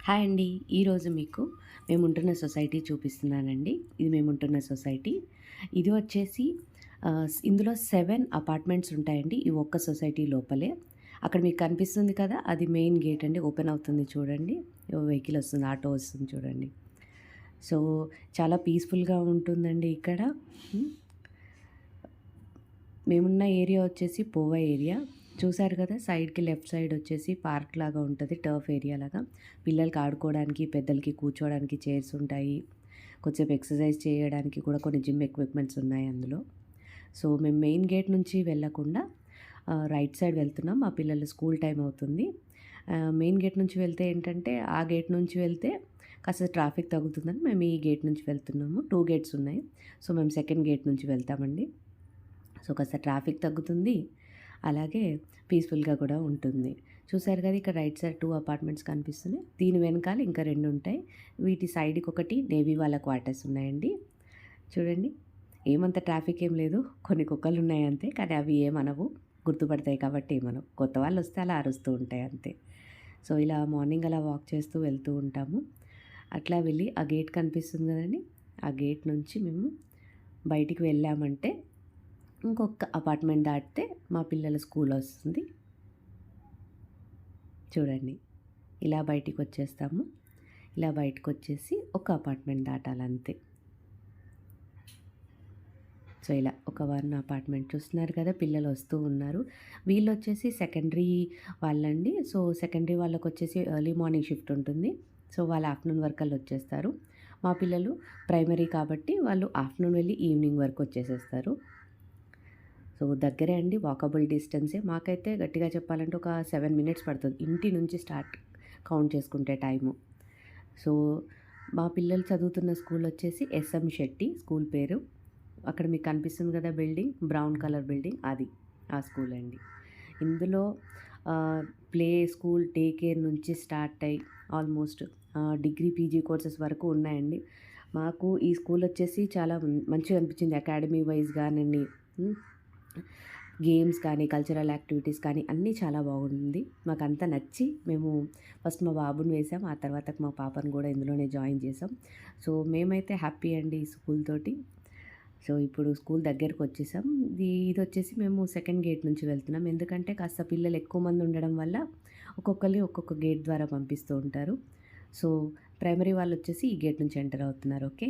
Hi అండి. ఈరోజు మీకు మేముంటున్న సొసైటీ చూపిస్తున్నానండి. ఇది మేముంటున్న సొసైటీ. ఇది వచ్చేసి ఇందులో 7 అపార్ట్మెంట్స్ ఉంటాయండి. ఈ ఒక్క సొసైటీ లోపలే. అక్కడ మీకు కనిపిస్తుంది కదా! అది మెయిన్ గేట్ అండి. ఓపెన్ అవుతుంది చూడండి. వెహికల్ వస్తుంది. ఆటో వస్తుంది చూడండి. సో, చాలా పీస్‌ఫుల్‌గా ఉంటుందండి ఇక్కడ. హ్మ్. మేమున్న ఏరియా వచ్చేసి పోవా ఏరియా. చూసారు కదా! సైడ్‌కి లెఫ్ట్ సైడ్ వచ్చేసి పార్క్ లాగా ఉంటది. టర్ఫ్ ఏరియా లాగా. పిల్లలకి ఆడుకోవడానికి, పెద్దలకి కూర్చోవడానికి చైర్స్ ఉంటాయి. కొద్దిసేపు ఎక్సర్సైజ్ చేయడానికి కూడా కొన్ని జిమ్ ఎక్విప్‌మెంట్స్ ఉన్నాయి అందులో. సో, మేము మెయిన్ గేట్ నుంచి వెళ్ళకుండా రైట్ సైడ్ వెళ్తున్నాం. మా పిల్లల స్కూల్ టైమ్ అవుతుంది. మెయిన్ గేట్ నుంచి వెళ్తే ఏంటంటే, ఆ గేట్ నుంచి వెళ్తే కాస్త ట్రాఫిక్ తగ్గుతుందని మేము ఈ గేట్ నుంచి వెళ్తున్నాము. 2 గేట్స్ ఉన్నాయి. సో, మేము సెకండ్ గేట్ నుంచి వెళ్తామండి. సో, కాస్త ట్రాఫిక్ తగ్గుతుంది. అలాగే పీస్‌ఫుల్‌గా కూడా ఉంటుంది. చూసారు కదా! ఇక్కడ రైట్ సైడ్ 2 అపార్ట్మెంట్స్ కనిపిస్తున్నాయి. దీని వెనకాల ఇంకా 2 ఉంటాయి. వీటి సైడ్‌కి ఒకటి నేవీ వాళ్ళ క్వార్టర్స్ ఉన్నాయండి. చూడండి. ఏమంత ట్రాఫిక్ ఏం లేదు. కొన్ని కుక్కలున్నాయి అంతే. కానీ అవి ఏమనవు. గుర్తుపడతాయి కాబట్టి ఏమనవు. కొత్త వాళ్ళొస్తే అలా అరుస్తూ ఉంటాయి అంతే. సో, ఇలా మార్నింగ్ అలా వాక్ చేస్తూ వెళ్తూ ఉంటాము. అట్లా వెళ్ళి ఆ గేట్ కనిపిస్తుంది కదండీ! ఆ గేట్ నుంచి మేము బయటికి వెళ్ళామంటే ఇంకొక అపార్ట్మెంట్ దాటితే మా పిల్లల స్కూల్ వస్తుంది. చూడండి. ఇలా బయటికొచ్చేస్తాము. ఇలా బయటకొచ్చేసి ఒక అపార్ట్మెంట్ దాటాలంతే. సో, ఇలా ఒక 1 అపార్ట్మెంట్ చూస్తున్నారు కదా! పిల్లలు వస్తూ ఉన్నారు. వీళ్ళొచ్చేసి సెకండరీ వాళ్ళండి. సో, సెకండరీ వాళ్ళకొచ్చేసి ఎర్లీ మార్నింగ్ షిఫ్ట్ ఉంటుంది. సో, వాళ్ళు ఆఫ్టర్‌నూన్ వరకల్లా వచ్చేస్తారు. మా పిల్లలు ప్రైమరీ కాబట్టి వాళ్ళు ఆఫ్టర్‌నూన్ వెళ్ళి ఈవినింగ్ వరకు వచ్చేసేస్తారు. సో, దగ్గరే అండి. వాకబుల్ డిస్టెన్సే. మాకైతే గట్టిగా చెప్పాలంటే ఒక 7 మినిట్స్ పడుతుంది. ఇంటి నుంచి స్టార్ట్ కౌంట్ చేసుకుంటే టైము. సో, మా పిల్లలు చదువుతున్న స్కూల్ వచ్చేసి ఎస్ఎం శెట్టి స్కూల్ పేరు. అక్కడ మీకు కనిపిస్తుంది కదా బిల్డింగ్, బ్రౌన్ కలర్ బిల్డింగ్ అది. ఆ స్కూల్ అండి. ఇందులో ప్లే స్కూల్, డే కేర్ నుంచి స్టార్ట్ అయ్యి ఆల్మోస్ట్ డిగ్రీ, పీజీ కోర్సెస్ వరకు ఉన్నాయండి. మాకు ఈ స్కూల్ వచ్చేసి చాలా మంచిగా అనిపించింది. అకాడమీ వైస్ గానండి. హ్మ్. గేమ్స్ కానీ, కల్చరల్ యాక్టివిటీస్ కానీ అన్నీ చాలా బాగుంది. మాకంతా నచ్చి మేము ఫస్ట్ మా బాబుని వేసాం. ఆ తర్వాత మా పాపను కూడా ఇందులోనే జాయిన్ చేసాం. సో, మేమైతే హ్యాపీ అండి ఈ స్కూల్ తోటి. సో, ఇప్పుడు స్కూల్ దగ్గరకొచ్చేసాం. ఇదొచ్చేసి మేము సెకండ్ గేట్ నుంచి వెళ్తున్నాం. ఎందుకంటే కాస్త పిల్లలు ఎక్కువ మంది ఉండడం వల్ల ఒక్కొక్కళ్ళని ఒక్కొక్క గేట్ ద్వారా పంపిస్తూ ఉంటారు. సో, ప్రైమరీ వాళ్ళొచ్చేసి ఈ గేట్ నుంచి ఎంటర్ అవుతున్నారు. ఓకే.